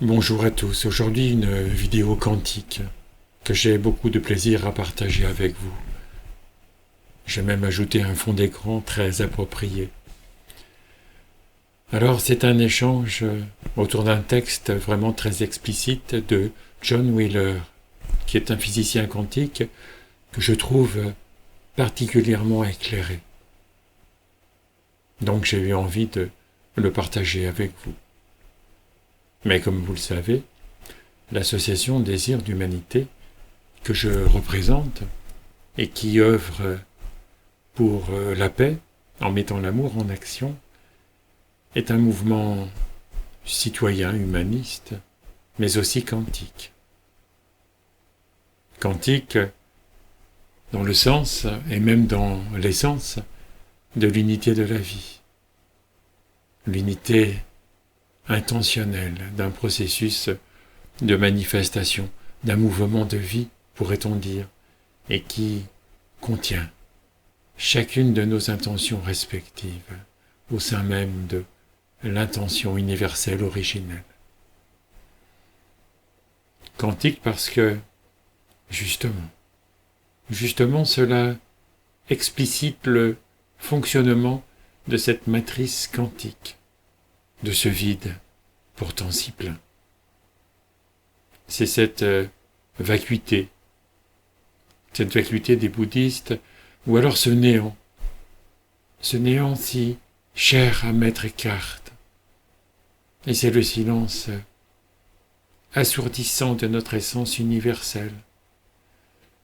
Bonjour à tous, aujourd'hui une vidéo quantique que j'ai beaucoup de plaisir à partager avec vous. J'ai même ajouté un fond d'écran très approprié. Alors c'est un échange autour d'un texte vraiment très explicite de John Wheeler, qui est un physicien quantique que je trouve particulièrement éclairé. Donc j'ai eu envie de le partager avec vous. Mais comme vous le savez, l'association Désir d'Humanité que je représente et qui œuvre pour la paix en mettant l'amour en action est un mouvement citoyen, humaniste, mais aussi quantique. Quantique dans le sens et même dans l'essence de l'unité de la vie. L'unité intentionnelle d'un processus de manifestation, d'un mouvement de vie, pourrait-on dire, et qui contient chacune de nos intentions respectives au sein même de l'intention universelle originelle. Quantique parce que, justement cela explicite le fonctionnement de cette matrice quantique, de ce vide pourtant si plein. C'est cette vacuité des bouddhistes, ou alors ce néant si cher à Maître Eckhart. Et c'est le silence assourdissant de notre essence universelle.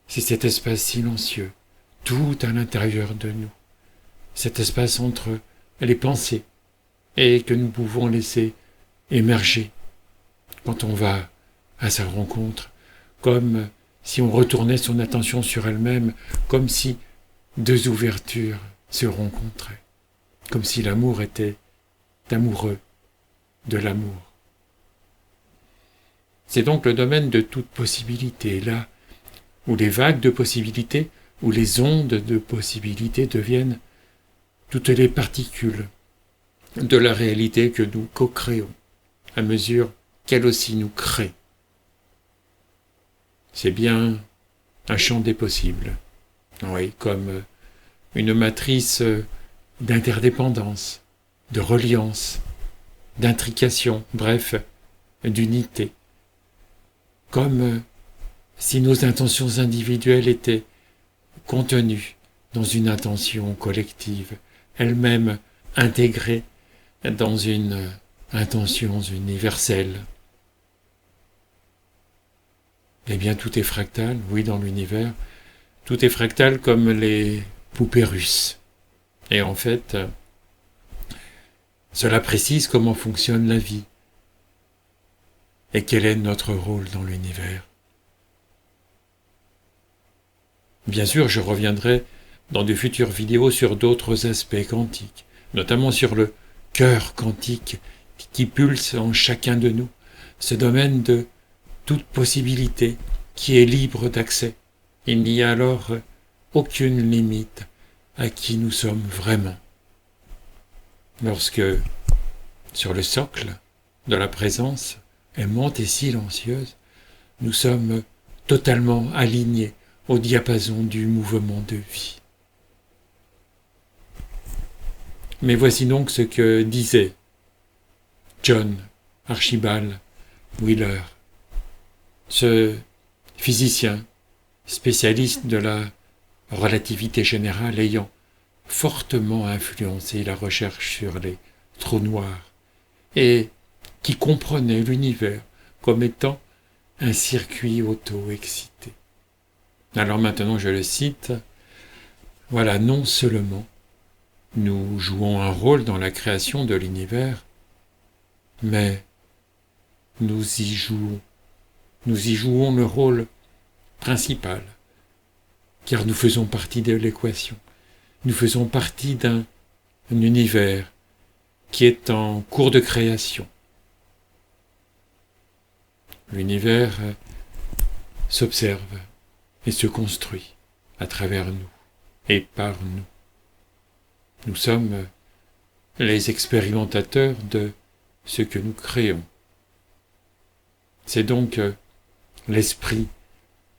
C'est cet espace silencieux, tout à l'intérieur de nous, cet espace entre les pensées, et que nous pouvons laisser émerger quand on va à sa rencontre, comme si on retournait son attention sur elle-même, comme si deux ouvertures se rencontraient, comme si l'amour était amoureux de l'amour. C'est donc le domaine de toute possibilité, là où les vagues de possibilités, où les ondes de possibilités deviennent toutes les particules de la réalité que nous co-créons, à mesure qu'elle aussi nous crée. C'est bien un champ des possibles, oui, comme une matrice d'interdépendance, de reliance, d'intrication, bref, d'unité. Comme si nos intentions individuelles étaient contenues dans une intention collective, elle-même intégrée dans une intention universelle. Eh bien, tout est fractal, oui, dans l'univers. Tout est fractal comme les poupées russes. Et en fait, cela précise comment fonctionne la vie et quel est notre rôle dans l'univers. Bien sûr, je reviendrai dans de futures vidéos sur d'autres aspects quantiques, notamment sur le cœur quantique qui pulse en chacun de nous, ce domaine de toute possibilité qui est libre d'accès. Il n'y a alors aucune limite à qui nous sommes vraiment. Lorsque, sur le socle de la présence aimante et silencieuse, nous sommes totalement alignés au diapason du mouvement de vie. Mais voici donc ce que disait John Archibald Wheeler, ce physicien spécialiste de la relativité générale ayant fortement influencé la recherche sur les trous noirs et qui comprenait l'univers comme étant un circuit auto-excité. Alors maintenant je le cite, voilà, non seulement nous jouons un rôle dans la création de l'univers, mais nous y jouons le rôle principal, car nous faisons partie de l'équation. Nous faisons partie d'un univers qui est en cours de création. L'univers s'observe et se construit à travers nous et par nous. Nous sommes les expérimentateurs de ce que nous créons. C'est donc l'esprit,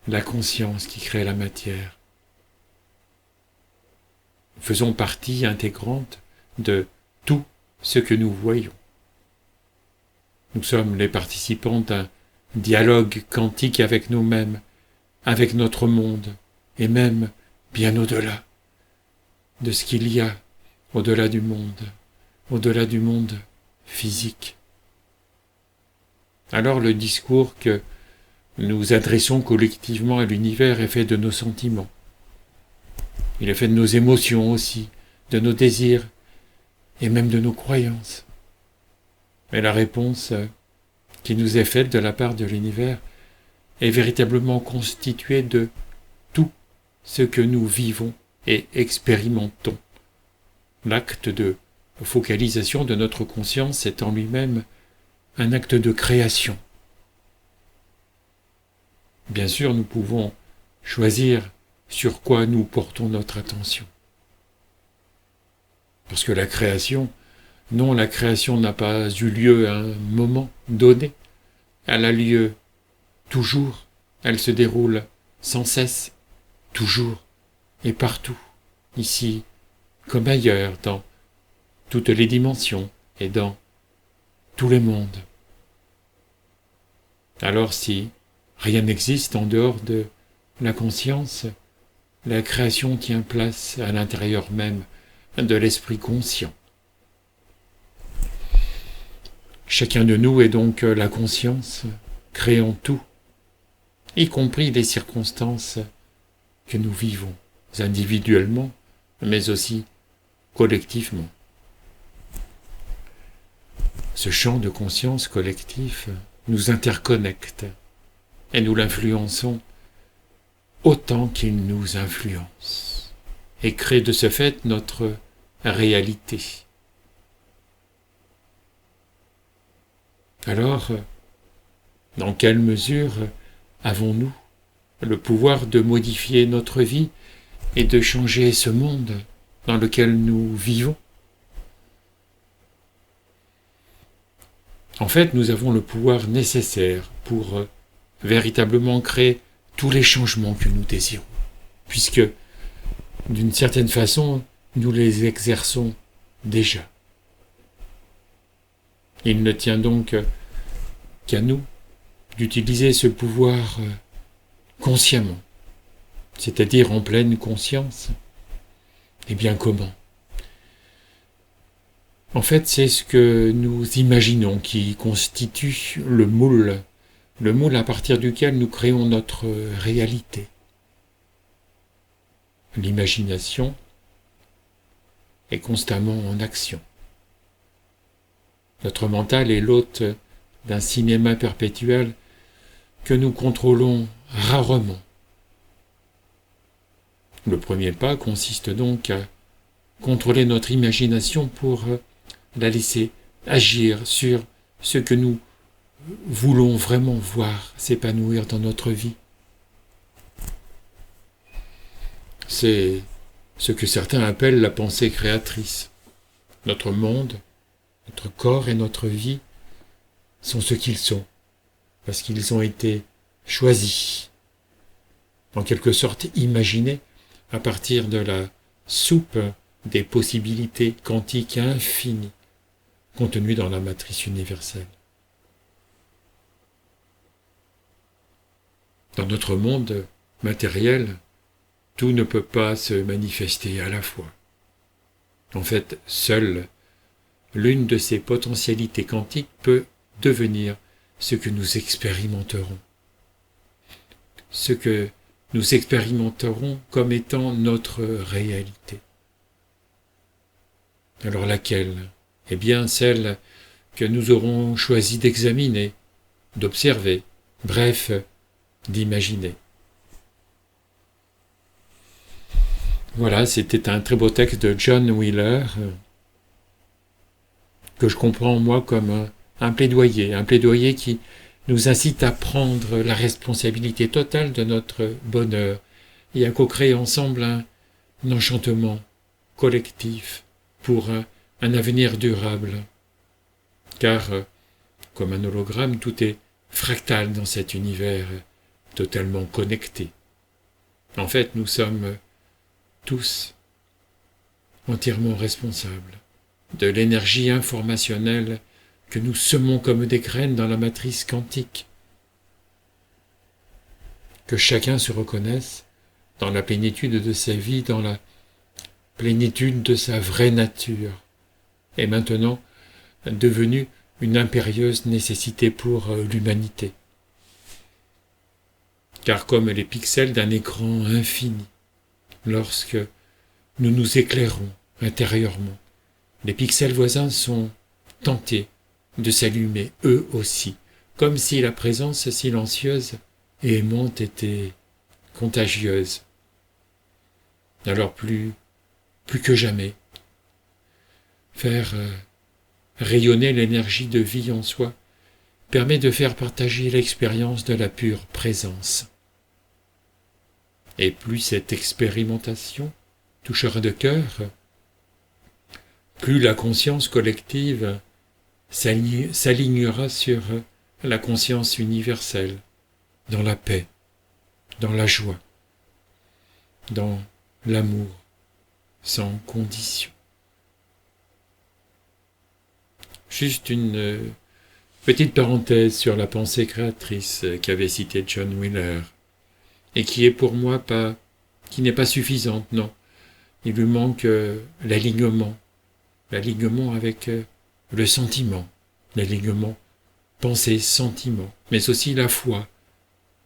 la conscience qui crée la matière. Nous faisons partie intégrante de tout ce que nous voyons. Nous sommes les participants d'un dialogue quantique avec nous-mêmes, avec notre monde, et même bien au-delà de ce qu'il y a au-delà du monde physique. Alors le discours que nous adressons collectivement à l'univers est fait de nos sentiments. Il est fait de nos émotions aussi, de nos désirs et même de nos croyances. Mais la réponse qui nous est faite de la part de l'univers est véritablement constituée de tout ce que nous vivons et expérimentons. L'acte de focalisation de notre conscience est en lui-même un acte de création. Bien sûr, nous pouvons choisir sur quoi nous portons notre attention. Parce que la création n'a pas eu lieu à un moment donné. Elle a lieu toujours. Elle se déroule sans cesse, toujours et partout, ici comme ailleurs, dans toutes les dimensions et dans tous les mondes. Alors si rien n'existe en dehors de la conscience, la création tient place à l'intérieur même de l'esprit conscient. Chacun de nous est donc la conscience, créant tout, y compris les circonstances que nous vivons, individuellement, mais aussi collectivement. Ce champ de conscience collectif nous interconnecte et nous l'influençons autant qu'il nous influence et crée de ce fait notre réalité. Alors, dans quelle mesure avons-nous le pouvoir de modifier notre vie et de changer ce monde dans lequel nous vivons? En fait, nous avons le pouvoir nécessaire pour véritablement créer tous les changements que nous désirons, puisque, d'une certaine façon, nous les exerçons déjà. Il ne tient donc qu'à nous d'utiliser ce pouvoir consciemment, c'est-à-dire en pleine conscience. Eh bien, comment ? En fait, c'est ce que nous imaginons qui constitue le moule à partir duquel nous créons notre réalité. L'imagination est constamment en action. Notre mental est l'hôte d'un cinéma perpétuel que nous contrôlons rarement. Le premier pas consiste donc à contrôler notre imagination pour la laisser agir sur ce que nous voulons vraiment voir s'épanouir dans notre vie. C'est ce que certains appellent la pensée créatrice. Notre monde, notre corps et notre vie sont ce qu'ils sont, parce qu'ils ont été choisis, en quelque sorte imaginés, à partir de la soupe des possibilités quantiques infinies contenues dans la matrice universelle. Dans notre monde matériel, tout ne peut pas se manifester à la fois. En fait, seule l'une de ces potentialités quantiques peut devenir ce que nous expérimenterons. Ce que nous expérimenterons comme étant notre réalité. Alors laquelle ? Eh bien celle que nous aurons choisi d'examiner, d'observer, bref, d'imaginer. Voilà, c'était un très beau texte de John Wheeler, que je comprends moi comme un plaidoyer qui nous incite à prendre la responsabilité totale de notre bonheur et à co-créer ensemble un enchantement collectif pour un avenir durable. Car, comme un hologramme, tout est fractal dans cet univers totalement connecté. En fait, nous sommes tous entièrement responsables de l'énergie informationnelle que nous semons comme des graines dans la matrice quantique. Que chacun se reconnaisse dans la plénitude de sa vie, dans la plénitude de sa vraie nature, est maintenant devenue une impérieuse nécessité pour l'humanité. Car comme les pixels d'un écran infini, lorsque nous nous éclairons intérieurement, les pixels voisins sont tentés de s'allumer eux aussi, comme si la présence silencieuse et aimante était contagieuse. Alors plus que jamais, faire rayonner l'énergie de vie en soi permet de faire partager l'expérience de la pure présence. Et plus cette expérimentation touchera de cœur, plus la conscience collective s'alignera sur la conscience universelle, dans la paix, dans la joie, dans l'amour, sans condition. Juste une petite parenthèse sur la pensée créatrice qu'avait citée John Wheeler, et qui est pour moi qui n'est pas suffisante, non. Il lui manque l'alignement avec le sentiment, l'alignement pensée-sentiment, mais aussi la foi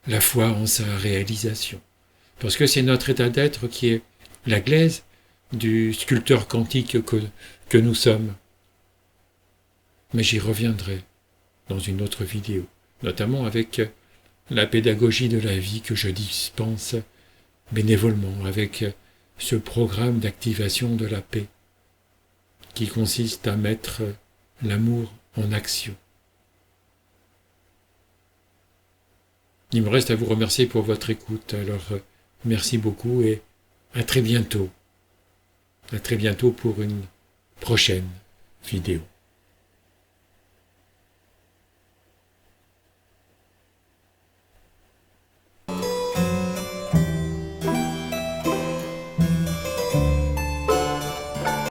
en sa réalisation. Parce que c'est notre état d'être qui est la glaise du sculpteur quantique que nous sommes. Mais j'y reviendrai dans une autre vidéo, notamment avec la pédagogie de la vie que je dispense bénévolement, avec ce programme d'activation de la paix qui consiste à mettre l'amour en action. Il me reste à vous remercier pour votre écoute, alors merci beaucoup et à très bientôt. À très bientôt pour une prochaine vidéo.